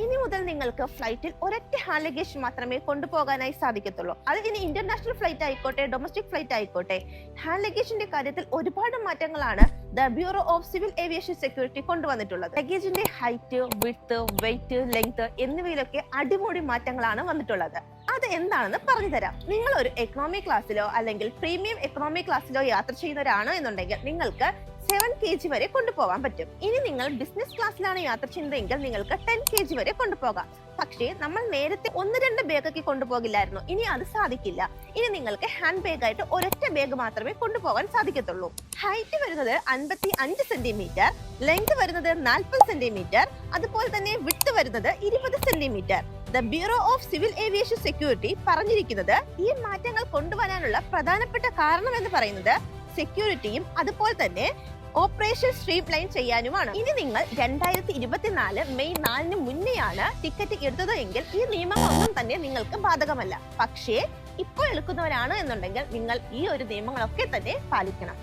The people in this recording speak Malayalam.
ഇനി മുതൽ നിങ്ങൾക്ക് ഫ്ലൈറ്റിൽ ഒരൊറ്റ ഹാൻഡ് ലഗേജ് മാത്രമേ കൊണ്ടുപോകാനായി സാധിക്കത്തുള്ളൂ. അത് ഇനി ഇന്റർനാഷണൽ ഫ്ലൈറ്റ് ആയിക്കോട്ടെ, ഡൊമസ്റ്റിക് ഫ്ലൈറ്റ് ആയിക്കോട്ടെ. ഹാൻഡ് ലഗേജിന്റെ കാര്യത്തിൽ ഒരുപാട് മാറ്റങ്ങളാണ് the bureau of civil aviation security കൊണ്ടുവന്നിട്ടുള്ളത്. ലഗേജിന്റെ ഹൈറ്റ്, വിഡ്ത്ത്, വെയിറ്റ്, ലെങ്ത് എന്നിവയിലൊക്കെ അടിമുടി മാറ്റങ്ങളാണ് വന്നിട്ടുള്ളത്. അത് എന്താണെന്ന് പറഞ്ഞു തരാം. നിങ്ങൾ ഒരു എക്കണോമി ക്ലാസ്സിലോ അല്ലെങ്കിൽ പ്രീമിയം എക്കണോമി ക്ലാസ്സിലോ യാത്ര ചെയ്യുന്നവരാണ് എന്നുണ്ടെങ്കിൽ നിങ്ങൾക്ക് 7 kg വരെ കൊണ്ടുപോകാൻ പറ്റും. ഇനി നിങ്ങൾ ബിസിനസ് ക്ലാസ്സിലാണ് യാത്ര ചെയ്യുന്നതെങ്കിൽ നിങ്ങൾക്ക് 10 kg വരെ കൊണ്ടുപോകാം. പക്ഷേ നമ്മൾ നേരത്തെ 1-2 ബാഗൊക്കെ കൊണ്ടുപോകില്ലായിരുന്നു. ഇനി അത് സാധിക്കില്ല. ഇനി നിങ്ങൾക്ക് ഹാൻഡ് ബാഗ് ആയിട്ട് ഒരൊറ്റ ബാഗ് മാത്രമേ കൊണ്ടുപോകാൻ സാധിക്കത്തുള്ളൂ. ഹൈറ്റ് വരുന്നത് 55 സെന്റിമീറ്റർ, ലെങ്ത് വരുന്നത് 40 സെന്റിമീറ്റർ, അതുപോലെ തന്നെ വിഡ്ത്ത് വരുന്നത് 20 centimetre. The bureau of civil aviation security പറഞ്ഞിരിക്കുന്നത് ഈ മാറ്റങ്ങൾ കൊണ്ടുവരാനുള്ള പ്രധാനപ്പെട്ട കാരണം എന്ന് പറയുന്നത് സെക്യൂരിറ്റിയും അതുപോലെ തന്നെ ഓപ്പറേഷൻ സ്ട്രീം ലൈൻ ചെയ്യാനുമാണ്. ഇനി നിങ്ങൾ 2024 മെയ് 4 മുന്നെയാണ് ടിക്കറ്റ് എടുത്തത് എങ്കിൽ ഈ നിയമങ്ങളൊന്നും തന്നെ നിങ്ങൾക്ക് ബാധകമല്ല. പക്ഷേ ഇപ്പോൾ എടുക്കുന്നവരാണ് എന്നുണ്ടെങ്കിൽ നിങ്ങൾ ഈ ഒരു നിയമങ്ങളൊക്കെ തന്നെ പാലിക്കണം.